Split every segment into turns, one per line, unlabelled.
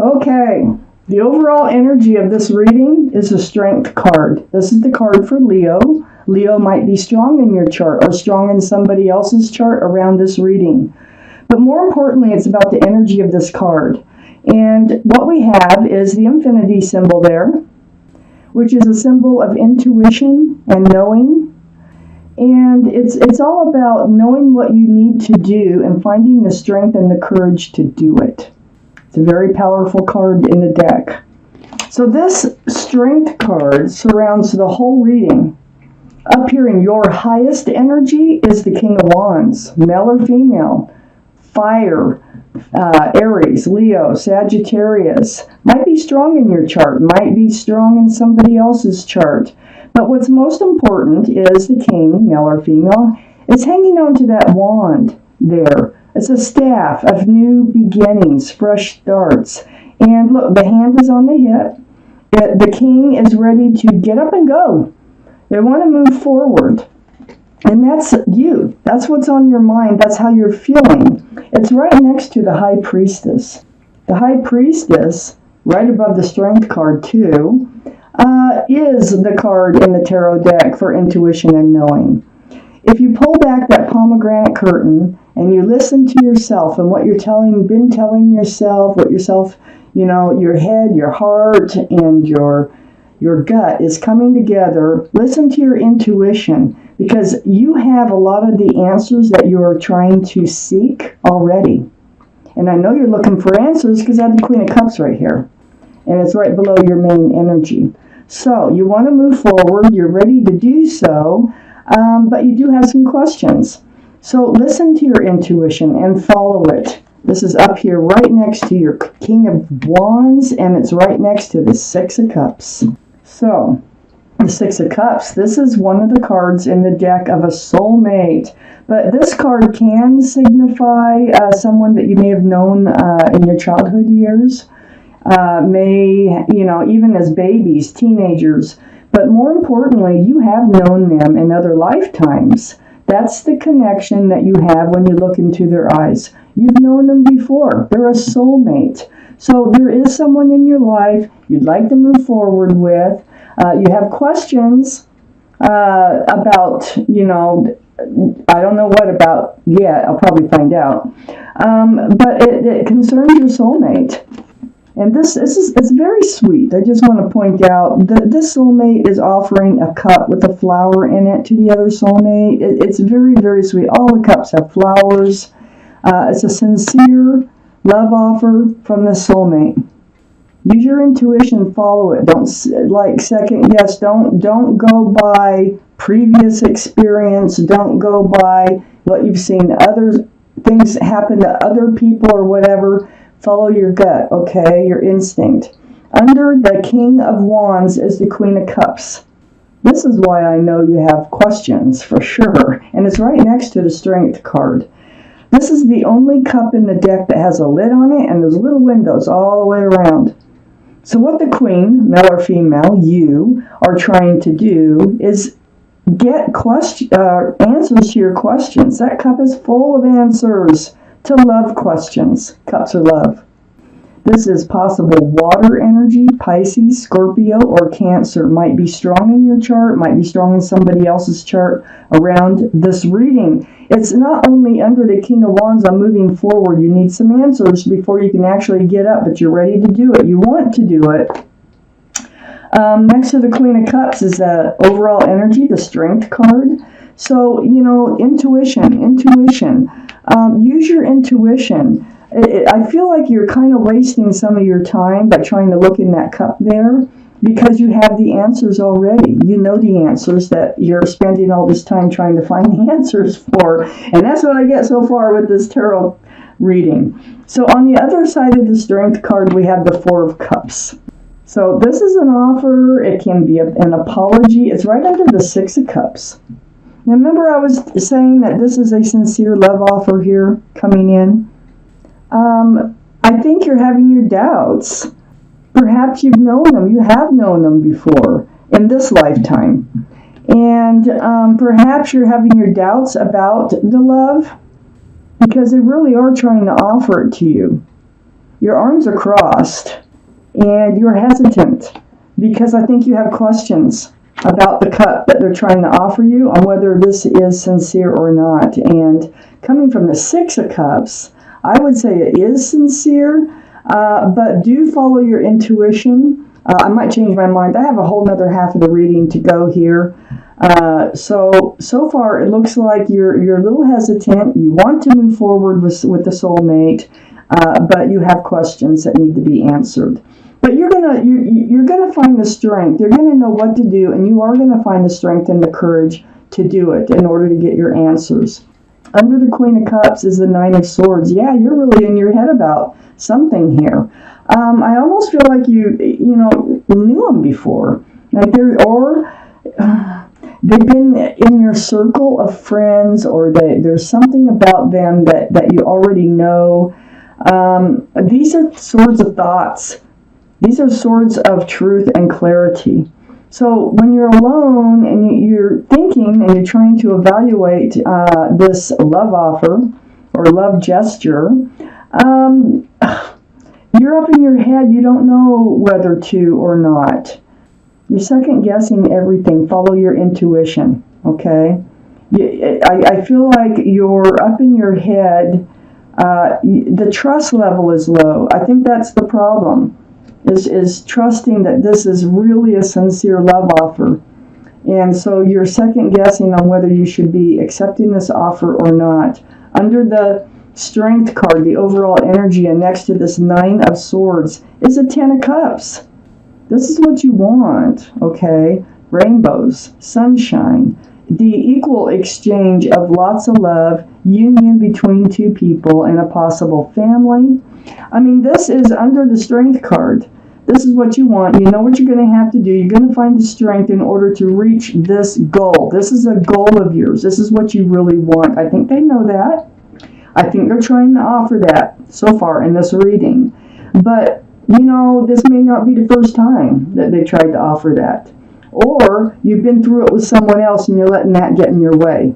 Okay, the overall energy of this reading is the Strength card. This is the card for Leo. Leo might be strong in your chart or strong in somebody else's chart around this reading. But more importantly, it's about the energy of this card. And what we have is the infinity symbol there, which is a symbol of intuition and knowing. And it's all about knowing what you need to do and finding the strength and the courage to do it. It's a very powerful card in the deck. So this Strength card surrounds the whole reading. Up here in your highest energy is the King of Wands, male or female, fire, Aries, Leo, Sagittarius. Might be strong in your chart, might be strong in somebody else's chart. But what's most important is the king, male or female, is hanging on to that wand there. It's a staff of new beginnings, fresh starts. And look, the hand is on the hip. The king is ready to get up and go. They want to move forward. And that's you. That's what's on your mind. That's how you're feeling. It's right next to the High Priestess. The High Priestess, right above the Strength card too, is the card in the tarot deck for intuition and knowing. If you pull back that pomegranate curtain and you listen to yourself and what you're been telling yourself, what yourself, your head, your heart, and your gut is coming together, listen to your intuition, because you have a lot of the answers that you're trying to seek already. And I know you're looking for answers because I have the Queen of Cups right here. And it's right below your main energy. So you want to move forward. You're ready to do so. But you do have some questions. So listen to your intuition and follow it. This is up here right next to your King of Wands, and it's right next to the Six of Cups. So the Six of Cups, this is one of the cards in the deck of a soulmate. But this card can signify someone that you may have known in your childhood years. Even as babies, teenagers. But more importantly, you have known them in other lifetimes. That's the connection that you have when you look into their eyes. You've known them before. They're a soulmate. So there is someone in your life you'd like to move forward with. You have questions about, I don't know what about yet. I'll probably find out. But it concerns your soulmate. And this is it's very sweet. I just want to point out that this soulmate is offering a cup with a flower in it to the other soulmate. It's very, very sweet. All the cups have flowers. It's a sincere love offer from the soulmate. Use your intuition, follow it. Don't second guess. Don't go by previous experience. Don't go by what you've seen other things happen to other people or whatever. Follow your gut, okay? Your instinct. Under the King of Wands is the Queen of Cups. This is why I know you have questions for sure. And it's right next to the Strength card. This is the only cup in the deck that has a lid on it, and there's little windows all the way around. So what the Queen, male or female, you are trying to do is get answers to your questions. That cup is full of answers to love questions. Cups of love. This is possible water energy, Pisces, Scorpio, or Cancer. Might be strong in your chart, might be strong in somebody else's chart around this reading. It's not only under the King of Wands on moving forward. You need some answers before you can actually get up, but you're ready to do it. You want to do it. Next to the Queen of Cups is the overall energy, the Strength card. So, intuition. Use your intuition. I feel like you're kind of wasting some of your time by trying to look in that cup there because you have the answers already. You know the answers that you're spending all this time trying to find the answers for. And that's what I get so far with this tarot reading. So on the other side of the Strength card, we have the Four of Cups. So this is an offer. It can be an apology. It's right under the Six of Cups. Now remember I was saying that this is a sincere love offer here coming in? I think you're having your doubts. Perhaps you've known them. You have known them before in this lifetime. And perhaps you're having your doubts about the love because they really are trying to offer it to you. your arms are crossed and you're hesitant because I think you have questions about the cup that they're trying to offer you on whether this is sincere or not. And coming from the Six of Cups, I would say it is sincere, but do follow your intuition. I might change my mind. I have a whole other half of the reading to go here. So far it looks like you're a little hesitant. You want to move forward with the soulmate, but you have questions that need to be answered. But you're gonna find the strength. You're gonna know what to do, and you are gonna find the strength and the courage to do it in order to get your answers. Under the Queen of Cups is the Nine of Swords. Yeah, you're really in your head about something here. I almost feel like you knew them before, like they've been in your circle of friends, or there's something about them that you already know. These are swords of thoughts. These are swords of truth and clarity. So when you're alone and you're thinking and you're trying to evaluate this love offer or love gesture, you're up in your head. You don't know whether to or not. You're second guessing everything. Follow your intuition, okay? I feel like you're up in your head. The trust level is low. I think that's the problem. Is trusting that this is really a sincere love offer. And so you're second guessing on whether you should be accepting this offer or not. Under the Strength card, the overall energy, and next to this Nine of Swords is a Ten of Cups. This is what you want, okay? Rainbows, sunshine, the equal exchange of lots of love, union between two people, and a possible family. I mean, this is under the Strength card. This is what you want. You know what you're going to have to do. You're going to find the strength in order to reach this goal. This is a goal of yours. This is what you really want. I think they know that. I think they're trying to offer that so far in this reading. But, this may not be the first time that they tried to offer that. Or you've been through it with someone else and you're letting that get in your way.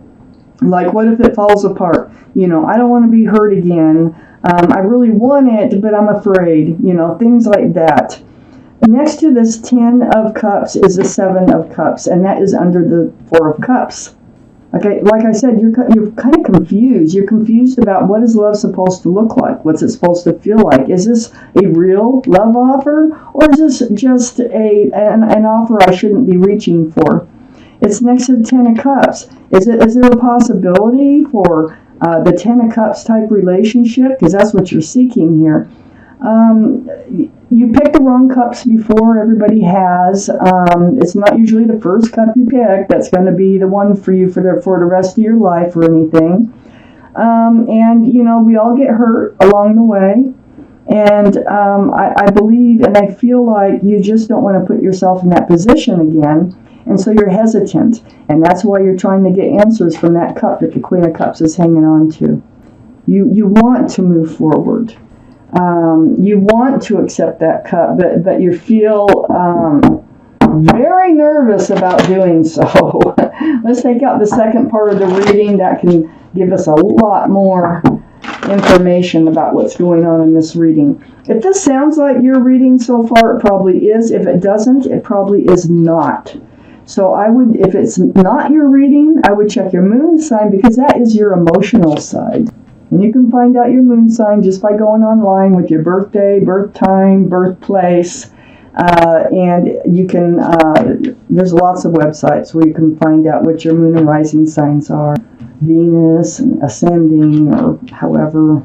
Like, what if it falls apart? I don't want to be hurt again. I really want it, but I'm afraid. Things like that. Next to this Ten of Cups is the Seven of Cups, and that is under the Four of Cups. Okay, like I said, you're kind of confused. You're confused about what is love supposed to look like? What's it supposed to feel like? Is this a real love offer, or is this just an offer I shouldn't be reaching for? It's next to the Ten of Cups. Is there a possibility for the Ten of Cups type relationship? Because that's what you're seeking here. You picked the wrong cups before. Everybody has. It's not usually the first cup you pick that's going to be the one for you for the rest of your life or anything. And we all get hurt along the way. And I believe and I feel like you just don't want to put yourself in that position again. And so you're hesitant. And that's why you're trying to get answers from that cup that the Queen of Cups is hanging on to. You want to move forward. You want to accept that cup, but you feel very nervous about doing so. Let's take out the second part of the reading. That can give us a lot more information about what's going on in this reading. If this sounds like your reading so far, it probably is. If it doesn't, it probably is not. So if it's not your reading, I would check your moon sign, because that is your emotional side. And you can find out your moon sign just by going online with your birthday, birth time, birthplace, and you can, there's lots of websites where you can find out what your moon and rising signs are. Venus and ascending, or however.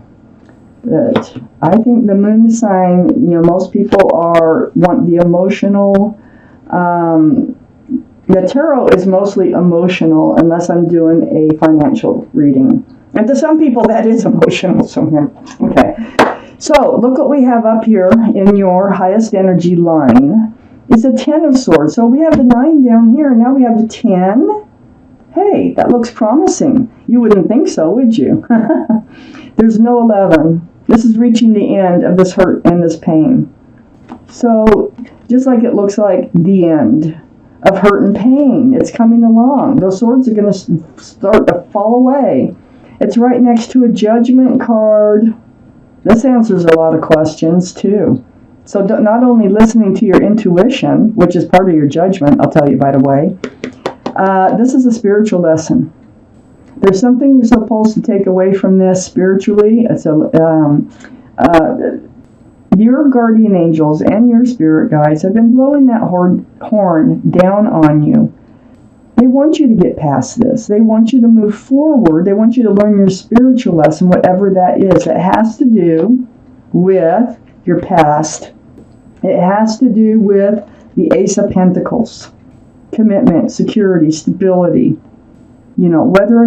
But I think the moon sign, most people want the emotional. The tarot is mostly emotional, unless I'm doing a financial reading. And to some people, that is emotional. Okay. So look what we have up here in your highest energy line. It's a 10 of Swords. So we have the 9 down here, and now we have the 10. Hey, that looks promising. You wouldn't think so, would you? There's no 11. This is reaching the end of this hurt and this pain. So just like it looks like the end of hurt and pain, it's coming along. Those swords are going to start to fall away. It's right next to a Judgment card. This answers a lot of questions too. So not only listening to your intuition, which is part of your judgment, I'll tell you by the way, this is a spiritual lesson. There's something you're supposed to take away from this spiritually. It's your guardian angels and your spirit guides have been blowing that horn down on you. They want you to get past this. They want you to move forward. They want you to learn your spiritual lesson, whatever that is. It has to do with your past. It has to do with the Ace of Pentacles. Commitment, security, stability. Whether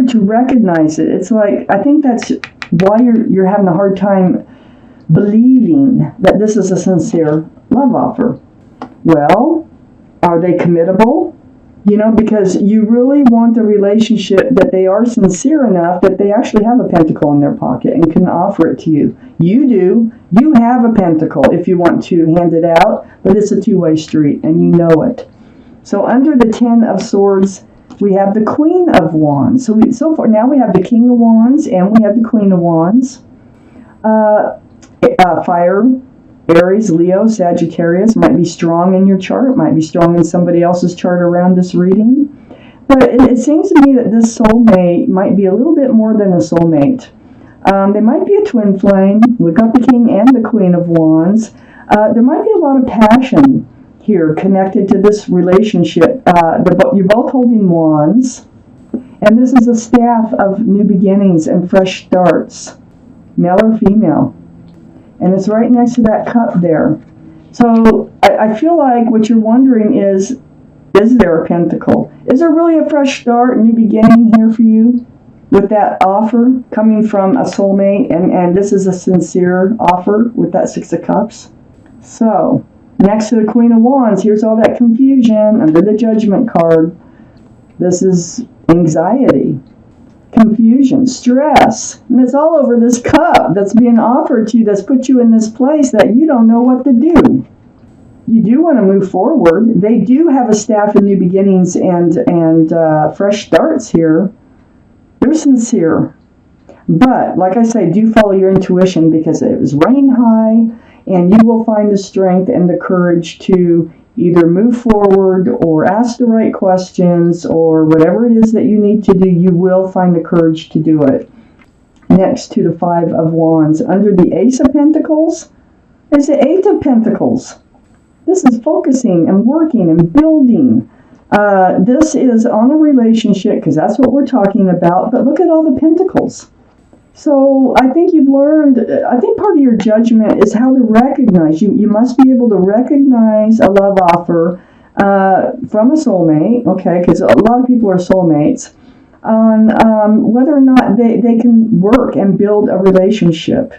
to recognize it. It's like, I think that's why you're having a hard time believing that this is a sincere love offer. Well, are they committable? Because you really want a relationship that they are sincere enough that they actually have a pentacle in their pocket and can offer it to you. You do. You have a pentacle if you want to hand it out, but it's a two-way street, and you know it. So under the 10 of Swords, we have the Queen of Wands. So far now we have the King of Wands and we have the Queen of Wands. Fire, Aries, Leo, Sagittarius might be strong in your chart, might be strong in somebody else's chart around this reading. But it seems to me that this soulmate might be a little bit more than a soulmate. They might be a twin flame. We've got the King and the Queen of Wands. There might be a lot of passion here connected to this relationship. You're both holding wands. And this is a staff of new beginnings and fresh starts, male or female. And it's right next to that cup there. So I feel like what you're wondering is there a pentacle? Is there really a fresh start, new beginning here for you with that offer coming from a soulmate? And this is a sincere offer with that Six of Cups. So next to the Queen of Wands, here's all that confusion under the Judgment card. This is anxiety, confusion, stress, and it's all over this cup that's being offered to you, that's put you in this place that you don't know what to do. You do want to move forward. They do have a staff of new beginnings and fresh starts here. They're sincere. But, like I say, do follow your intuition, because it was running high, and you will find the strength and the courage to either move forward or ask the right questions, or whatever it is that you need to do, you will find the courage to do it. Next to the Five of Wands, under the Ace of Pentacles, is the Eight of Pentacles. This is focusing and working and building. This is on a relationship, because that's what we're talking about, but look at all the pentacles. So I think you've learned, I think part of your judgment is how to recognize. You must be able to recognize a love offer from a soulmate, okay, because a lot of people are soulmates, on whether or not they can work and build a relationship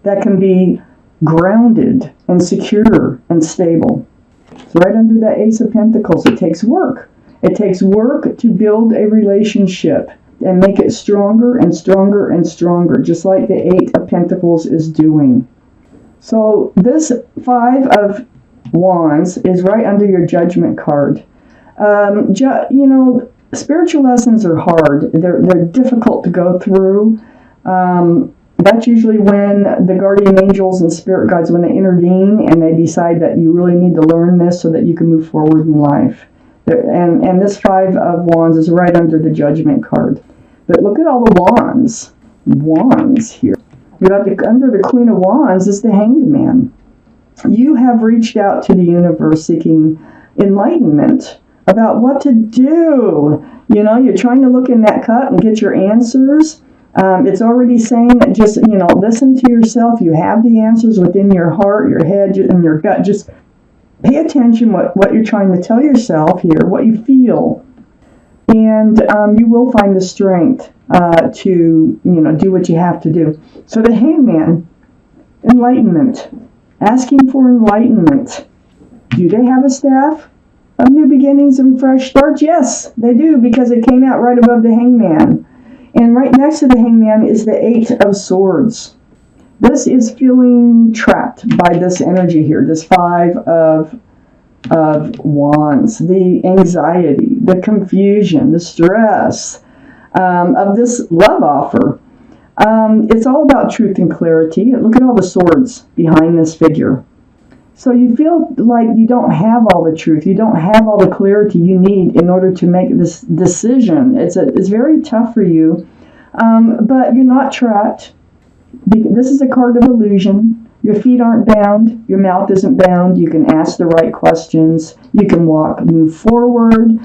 that can be grounded and secure and stable. So right under that Ace of Pentacles, it takes work. It takes work to build a relationship and make it stronger and stronger and stronger, just like the Eight of Pentacles is doing. So this Five of Wands is right under your Judgment card. Spiritual lessons are hard. They're difficult to go through. That's usually when the guardian angels and spirit guides, when they intervene and they decide that you really need to learn this so that you can move forward in life. And this Five of Wands is right under the Judgment card. But look at all the wands here. You got under the Queen of Wands is the Hanged Man. You have reached out to the universe seeking enlightenment about what to do. You're trying to look in that cup and get your answers. It's already saying that just, listen to yourself. You have the answers within your heart, your head, and your gut. Just pay attention what you're trying to tell yourself here, what you feel. And you will find the strength to, do what you have to do. So the Hangman, enlightenment, asking for enlightenment. Do they have a staff of new beginnings and fresh starts? Yes, they do, because it came out right above the Hangman. And right next to the Hangman is the Eight of Swords. This is feeling trapped by this energy here, this Five of Wands, the anxiety, the confusion, the stress of this love offer. It's all about truth and clarity. Look at all the swords behind this figure. So you feel like you don't have all the truth. You don't have all the clarity you need in order to make this decision. It's very tough for you, but you're not trapped. This is a card of illusion. Your feet aren't bound. Your mouth isn't bound. You can ask the right questions. You can move forward.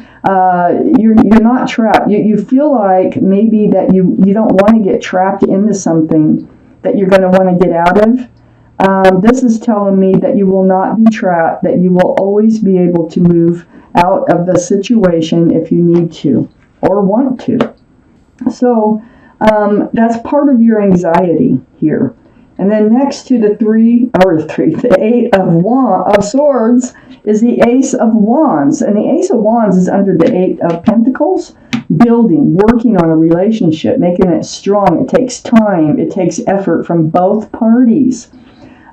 You're not trapped. You feel like maybe that you don't want to get trapped into something that you're going to want to get out of. This is telling me that you will not be trapped, that you will always be able to move out of the situation if you need to or want to. So that's part of your anxiety here. And then next to the Eight of Swords is the Ace of Wands. And the Ace of Wands is under the Eight of Pentacles. Building, working on a relationship, making it strong. It takes time. It takes effort from both parties.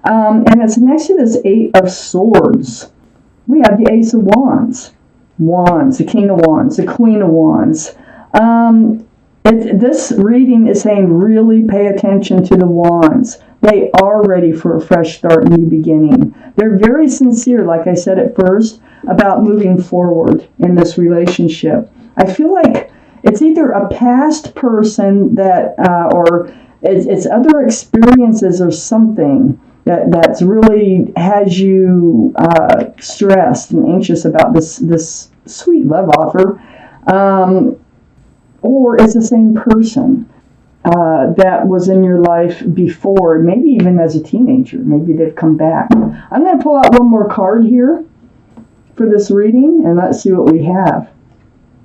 And it's next to this Eight of Swords. We have the Ace of Wands. Wands, the King of Wands, the Queen of Wands. This reading is saying really pay attention to the wands. They are ready for a fresh start, new beginning. They're very sincere, like I said at first, about moving forward in this relationship. I feel like it's either a past person that, or it's other experiences or something that's really has you stressed and anxious about this sweet love offer. Or it's the same person that was in your life before, maybe even as a teenager. Maybe they've come back. I'm going to pull out one more card here for this reading, and let's see what we have.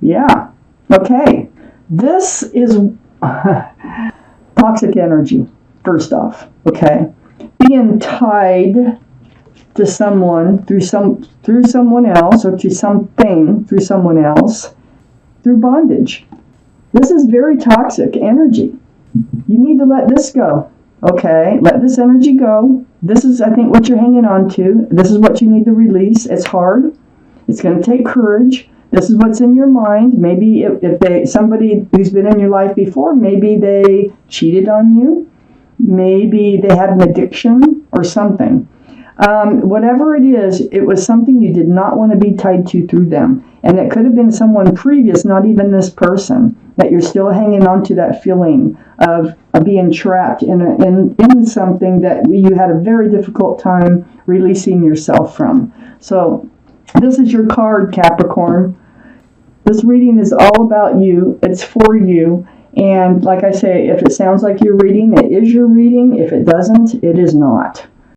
Yeah. Okay. This is toxic energy, first off. Okay. Being tied to someone through someone else, or to something through someone else, through bondage. This is very toxic energy. You need to let this go. Okay, let this energy go. This is, I think, what you're hanging on to. This is what you need to release. It's hard. It's going to take courage. This is what's in your mind. Maybe if somebody who's been in your life before, maybe they cheated on you. Maybe they had an addiction or something. Whatever it is, it was something you did not want to be tied to through them. And it could have been someone previous, not even this person, that you're still hanging on to that feeling of being trapped in something that you had a very difficult time releasing yourself from. So this is your card, Capricorn. This reading is all about you. It's for you. And like I say, if it sounds like your reading, it is your reading. If it doesn't, it is not.